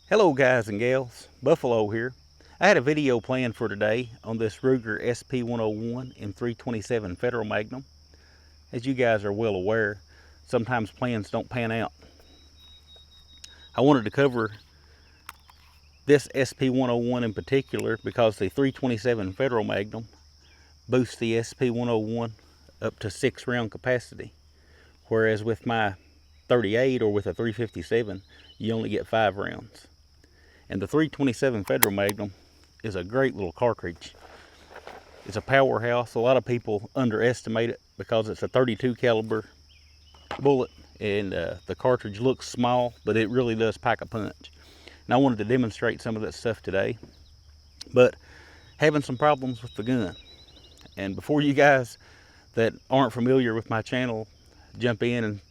Hello guys and gals, Buffalo here. I had a video planned for today on this Ruger SP101 in 327 Federal Magnum. As you guys are well aware, sometimes plans don't pan out. I wanted to cover this SP101 in particular because the 327 Federal Magnum boosts the SP101 up to 6 round capacity, whereas with my 38 or with a 357 you only get 5 rounds. And the 327 Federal Magnum is a great little cartridge. It's a powerhouse. A lot of people underestimate it because it's a 32 caliber bullet, and the cartridge looks small, but it really does pack a punch. And I wanted to demonstrate some of that stuff today, but having some problems with the gun. And before you guys that aren't familiar with my channel jump in and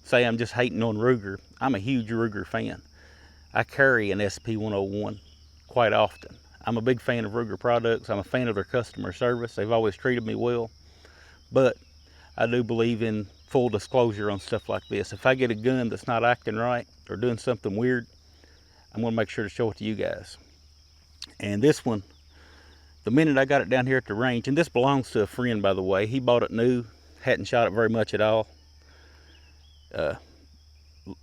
say I'm just hating on Ruger, I'm a huge Ruger fan. I carry an SP101 quite often. I'm a big fan of Ruger products. I'm a fan of their customer service. They've always treated me well. But I do believe in full disclosure on stuff like this. If I get a gun that's not acting right or doing something weird, I'm going to make sure to show it to you guys. And this one, the minute I got it down here at the range, and this belongs to a friend, by the way. He bought it new, hadn't shot it very much at all.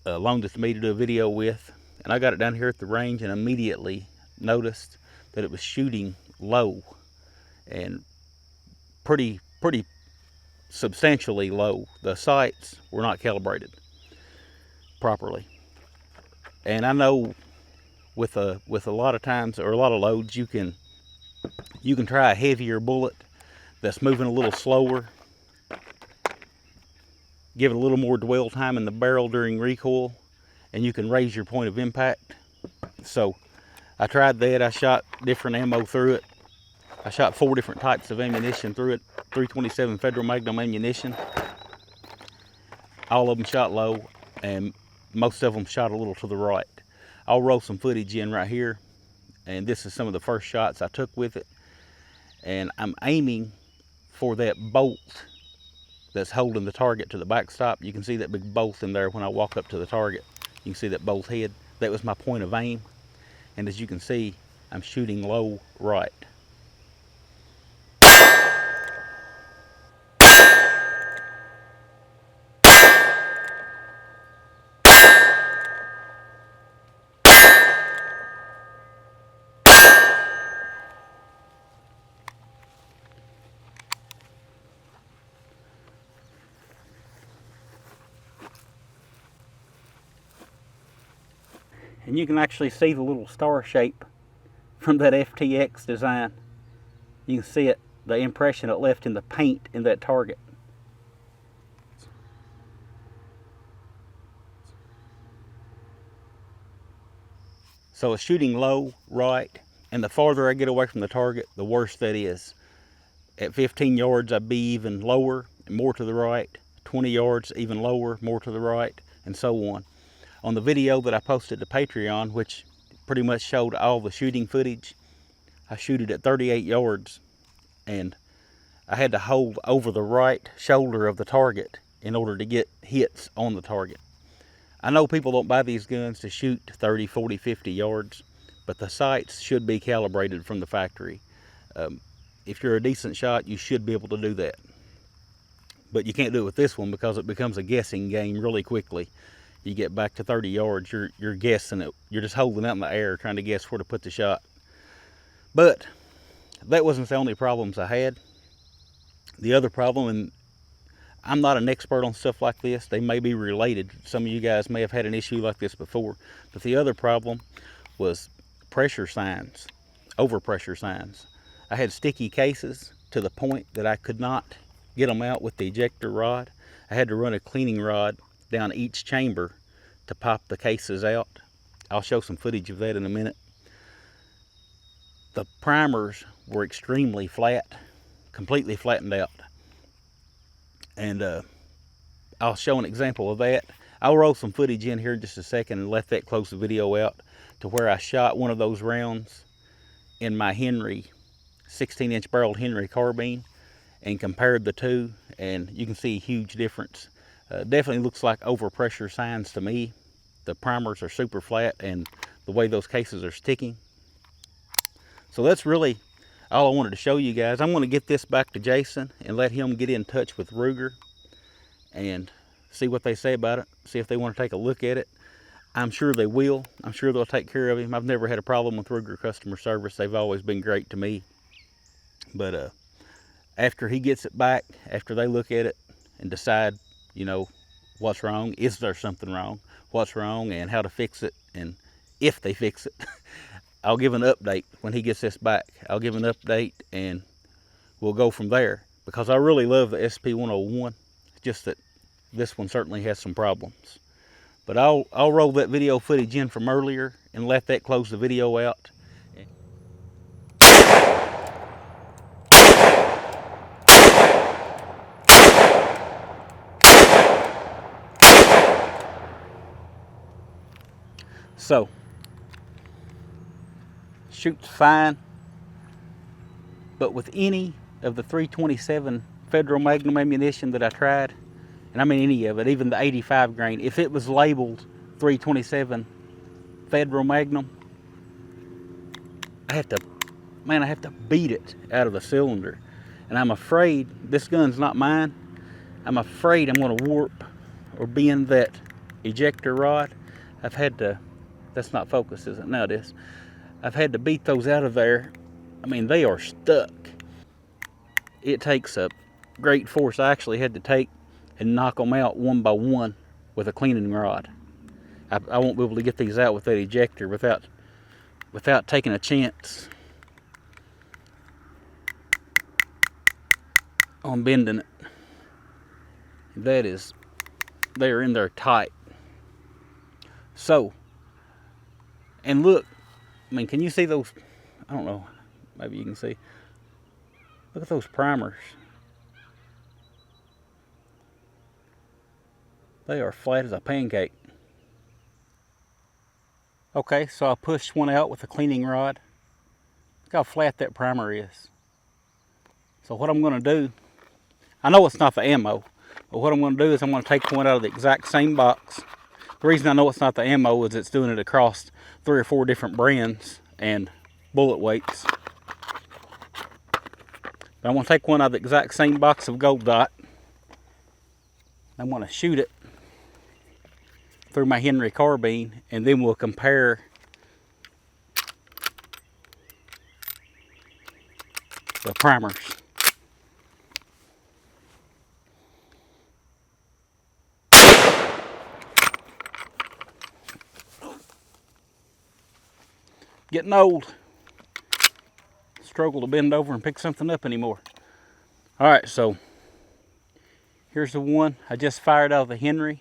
Loaned it to me to do a video with. And I got it down here at the range and immediately noticed that it was shooting low, and pretty substantially low. The sights were not calibrated properly. And I know with a lot of times, or a lot of loads, you can try a heavier bullet that's moving a little slower, give it a little more dwell time in the barrel during recoil, and you can raise your point of impact. So I tried that. I shot different ammo through it. I shot 4 different types of ammunition through it. 327 Federal Magnum ammunition. All of them shot low, and most of them shot a little to the right. I'll roll some footage in right here, and this is some of the first shots I took with it. And I'm aiming for that bolt that's holding the target to the backstop. You can see that big bolt in there when I walk up to the target. You can see that bolt head. That was my point of aim. And as you can see, I'm shooting low right. And you can actually see the little star shape from that FTX design. You can see it, the impression it left in the paint in that target. So it's shooting low right, and the farther I get away from the target, the worse that is. At 15 yards, I'd be even lower and more to the right. 20 yards, even lower, more to the right, and so on. On the video that I posted to Patreon, which pretty much showed all the shooting footage, I shoot it at 38 yards, and I had to hold over the right shoulder of the target in order to get hits on the target. I know people don't buy these guns to shoot 30, 40, 50 yards, but the sights should be calibrated from the factory. If you're a decent shot, you should be able to do that. But you can't do it with this one because it becomes a guessing game really quickly. You get back to 30 yards, you're guessing it. You're just holding it in the air trying to guess where to put the shot. But that wasn't the only problems I had. The other problem, and I'm not an expert on stuff like this, they may be related. Some of you guys may have had an issue like this before. But the other problem was pressure signs, overpressure signs. I had sticky cases to the point that I could not get them out with the ejector rod. I had to run a cleaning rod down each chamber to pop the cases out. I'll show some footage of that in a minute. The primers were extremely flat, completely flattened out. And I'll show an example of that. I'll roll some footage in here in just a second and let that close the video out to where I shot one of those rounds in my Henry 16-inch barreled Henry carbine and compared the two, and you can see a huge difference. Definitely looks like overpressure signs to me. The primers are super flat and the way those cases are sticking. So that's really all I wanted to show you guys. I'm going to get this back to Jason and let him get in touch with Ruger and see what they say about it, see if they want to take a look at it. I'm sure they will. I'm sure they'll take care of him. I've never had a problem with Ruger customer service. They've always been great to me. But after he gets it back, after they look at it and decide, you know, what's wrong, is there something wrong, what's wrong, and how to fix it, and if they fix it, I'll give an update when he gets this back. I'll give an update and we'll go from there, because I really love the SP101. It's just that this one certainly has some problems. But I'll roll that video footage in from earlier and let that close the video out. So, shoots fine, but with any of the 327 Federal Magnum ammunition that I tried, and I mean any of it, even the 85 grain, if it was labeled 327 Federal Magnum, I have to beat it out of the cylinder. And I'm afraid, this gun's not mine, I'm afraid I'm going to warp or bend that ejector rod. I've had to, that's not focused, is it? No, it is. I've had to beat those out of there. I mean, they are stuck. It takes a great force. I actually had to take and knock them out one by one with a cleaning rod. I won't be able to get these out with that ejector without taking a chance on bending it. That is, they are in there tight. So, and look, I mean, can you see those? I don't know, maybe you can see. Look at those primers. They are flat as a pancake. Okay, so I pushed one out with a cleaning rod. Look how flat that primer is. So what I'm going to do, I know it's not the ammo, but what I'm going to do is I'm going to take one out of the exact same box. The reason I know it's not the ammo is it's doing it across 3 or 4 different brands and bullet weights. But I'm going to take one out of the exact same box of Gold Dot. I'm going to shoot it through my Henry carbine, and then we'll compare the primers. Getting old. Struggle to bend over and pick something up anymore. Alright, so here's the one I just fired out of the Henry.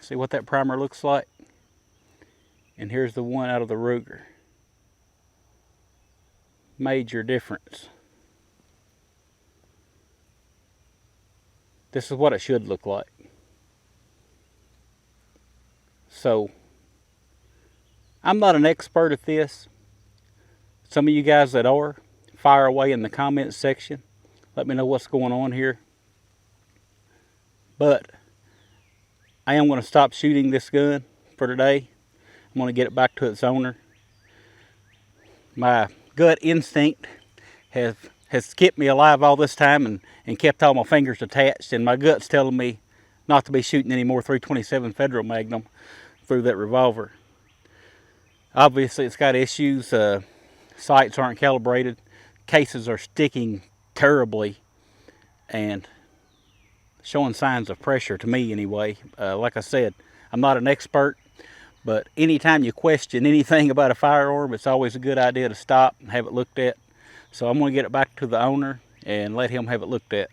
See what that primer looks like. And here's the one out of the Ruger. Major difference. This is what it should look like. So, I'm not an expert at this. Some of you guys that are, fire away in the comments section. Let me know what's going on here. But I am going to stop shooting this gun for today. I'm going to get it back to its owner. My gut instinct has kept me alive all this time and kept all my fingers attached, and my gut's telling me not to be shooting any more 327 Federal Magnum through that revolver. Obviously it's got issues. Sights aren't calibrated. Cases are sticking terribly and showing signs of pressure to me anyway. Like I said, I'm not an expert, but anytime you question anything about a firearm, it's always a good idea to stop and have it looked at. So I'm going to get it back to the owner and let him have it looked at.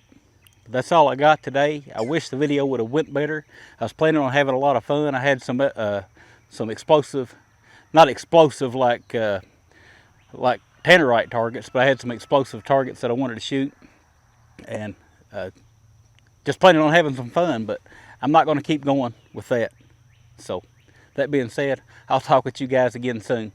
But that's all I got today. I wish the video would have went better. I was planning on having a lot of fun. I had some explosive, not explosive like tannerite targets, but I had some explosive targets that I wanted to shoot, and just planning on having some fun, but I'm not going to keep going with that. So that being said, I'll talk with you guys again soon.